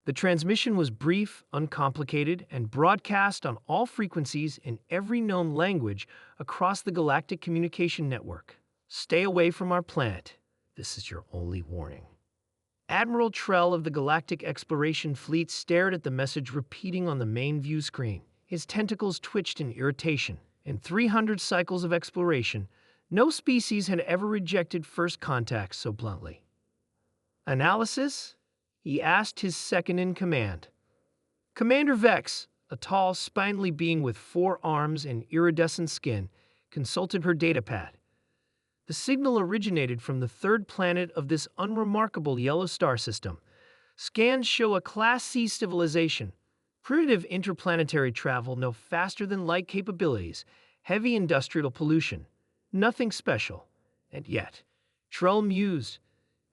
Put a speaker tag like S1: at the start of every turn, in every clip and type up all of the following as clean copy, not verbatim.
S1: The transmission was brief, uncomplicated, and broadcast on all frequencies in every known language across the galactic communication network. Stay away from our planet. This is your only warning. Admiral Trell of the Galactic Exploration Fleet stared at the message repeating on the main view screen. His tentacles twitched in irritation. In 300 cycles of exploration, no species had ever rejected first contact so bluntly. Analysis? He asked his second-in-command. Commander Vex, a tall, spindly being with 4 arms and iridescent skin, consulted her datapad. The signal originated from the 3rd planet of this unremarkable yellow star system. Scans show a Class C civilization. Primitive interplanetary travel, no faster-than-light capabilities, heavy industrial pollution. Nothing special. And yet, Trell mused,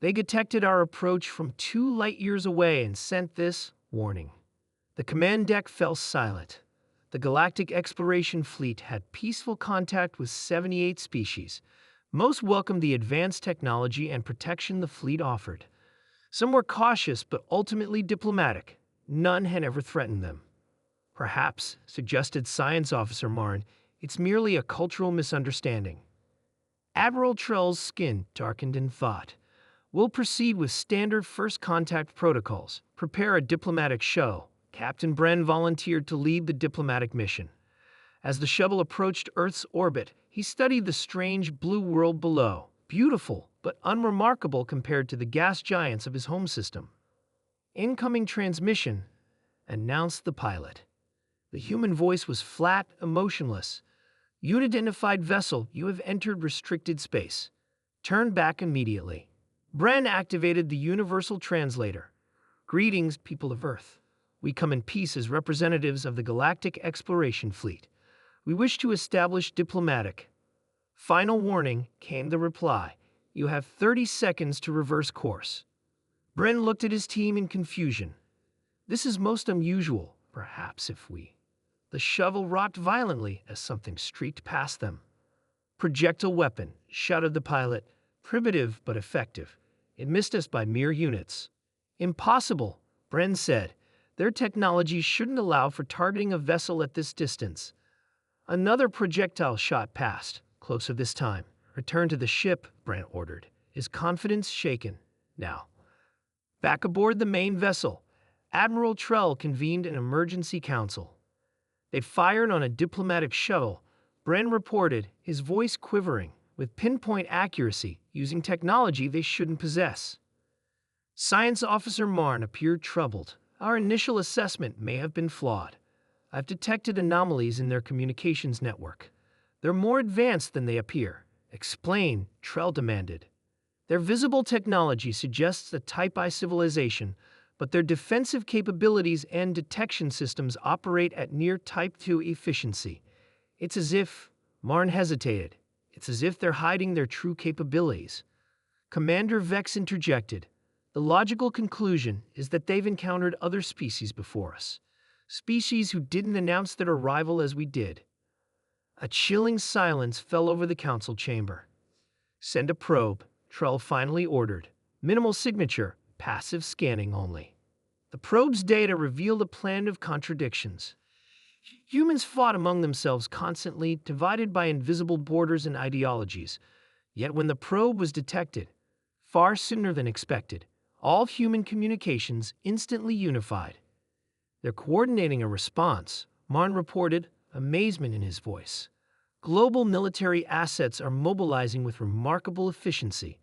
S1: they detected our approach from 2 light-years away and sent this warning. The command deck fell silent. The Galactic Exploration Fleet had peaceful contact with 78 species. Most welcomed the advanced technology and protection the fleet offered. Some were cautious but ultimately diplomatic. None had ever threatened them. Perhaps, suggested Science Officer Marn, it's merely a cultural misunderstanding. Admiral Trell's skin darkened in thought. We'll proceed with standard first contact protocols. Prepare a diplomatic show. Captain Bren volunteered to lead the diplomatic mission. As the shuttle approached Earth's orbit, he studied the strange blue world below, beautiful but unremarkable compared to the gas giants of his home system. Incoming transmission, announced the pilot. The human voice was flat, emotionless. Unidentified vessel, you have entered restricted space. Turn back immediately. Bren activated the universal translator. Greetings, people of Earth. We come in peace as representatives of the Galactic Exploration Fleet. We wish to establish diplomatic. Final warning, came the reply. You have 30 seconds to reverse course. Bren looked at his team in confusion. This is most unusual, perhaps if we... The shovel rocked violently as something streaked past them. Projectile weapon, shouted the pilot. Primitive but effective. It missed us by mere units. Impossible, Bren said. Their technology shouldn't allow for targeting a vessel at this distance. Another projectile shot past, closer this time. Return to the ship, Bren ordered, his confidence shaken. Now, back aboard the main vessel, Admiral Trell convened an emergency council. They fired on a diplomatic shuttle, Bren reported, his voice quivering, with pinpoint accuracy, using technology they shouldn't possess. Science Officer Marn appeared troubled. Our initial assessment may have been flawed. I've detected anomalies in their communications network. They're more advanced than they appear. Explain, Trell demanded. Their visible technology suggests a Type I civilization, but their defensive capabilities and detection systems operate at near Type II efficiency. It's as if... Marn hesitated. It's as if they're hiding their true capabilities. Commander Vex interjected. The logical conclusion is that they've encountered other species before us. Species who didn't announce their arrival as we did. A chilling silence fell over the council chamber. Send a probe, Trell finally ordered. Minimal signature, passive scanning only. The probe's data revealed a plan of contradictions. Humans fought among themselves constantly, divided by invisible borders and ideologies. Yet when the probe was detected, far sooner than expected, all human communications instantly unified. They're coordinating a response, Marn reported, amazement in his voice. Global military assets are mobilizing with remarkable efficiency.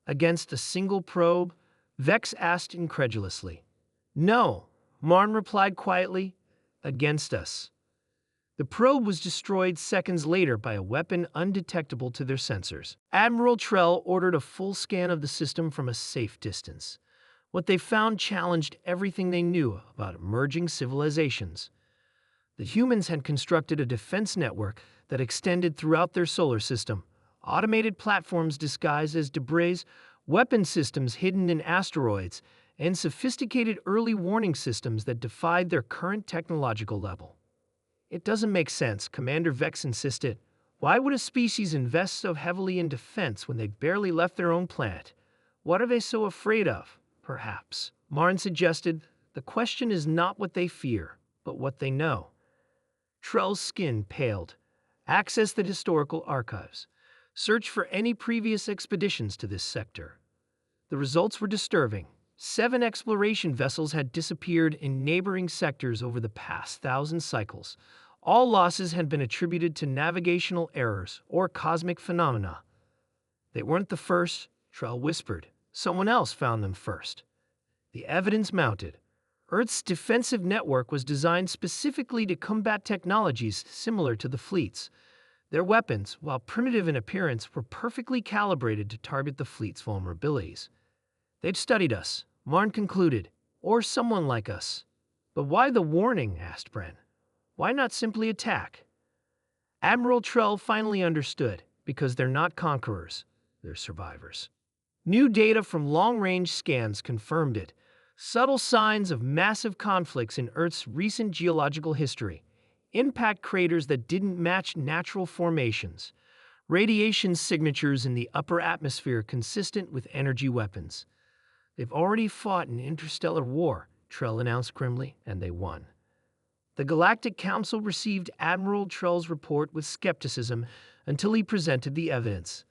S1: Against a single probe? Vex asked incredulously. No, Marn replied quietly. Against us. The probe was destroyed seconds later by a weapon undetectable to their sensors. Admiral Trell ordered a full scan of the system from a safe distance. What they found challenged everything they knew about emerging civilizations. The humans had constructed a defense network that extended throughout their solar system, automated platforms disguised as debris, weapon systems hidden in asteroids, and sophisticated early warning systems that defied their current technological level. It doesn't make sense, Commander Vex insisted. Why would a species invest so heavily in defense when they barely left their own planet? What are they so afraid of? Perhaps, Marn suggested, The question is not what they fear, but what they know. Trell's skin paled. Access the historical archives. Search for any previous expeditions to this sector. The results were disturbing. 7 exploration vessels had disappeared in neighboring sectors over the past 1,000 cycles. All losses had been attributed to navigational errors or cosmic phenomena. They weren't the first, Trell whispered. Someone else found them first. The evidence mounted. Earth's defensive network was designed specifically to combat technologies similar to the fleet's. Their weapons, while primitive in appearance, were perfectly calibrated to target the fleet's vulnerabilities. They'd studied us, Marn concluded, or someone like us. But why the warning? Asked Bren. Why not simply attack? Admiral Trell finally understood, because they're not conquerors, they're survivors. New data from long-range scans confirmed it. Subtle signs of massive conflicts in Earth's recent geological history. Impact craters that didn't match natural formations. Radiation signatures in the upper atmosphere consistent with energy weapons. They've already fought an interstellar war, Trell announced grimly, and they won. The Galactic Council received Admiral Trell's report with skepticism until he presented the evidence.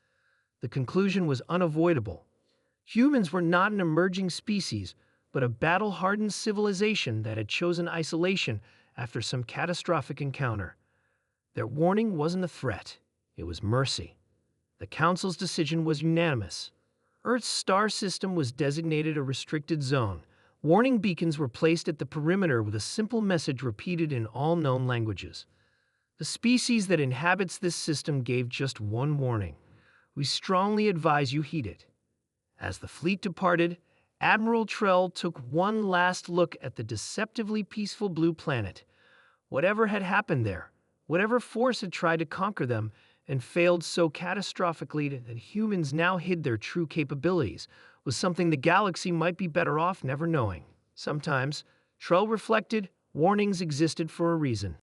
S1: The conclusion was unavoidable. Humans were not an emerging species, but a battle-hardened civilization that had chosen isolation after some catastrophic encounter. Their warning wasn't a threat, it was mercy. The Council's decision was unanimous. Earth's star system was designated a restricted zone. Warning beacons were placed at the perimeter with a simple message repeated in all known languages. The species that inhabits this system gave just one warning. We strongly advise you heed it. As the fleet departed, Admiral Trell took one last look at the deceptively peaceful blue planet. Whatever had happened there, whatever force had tried to conquer them and failed so catastrophically that humans now hid their true capabilities, was something the galaxy might be better off never knowing. Sometimes, Trell reflected, warnings existed for a reason.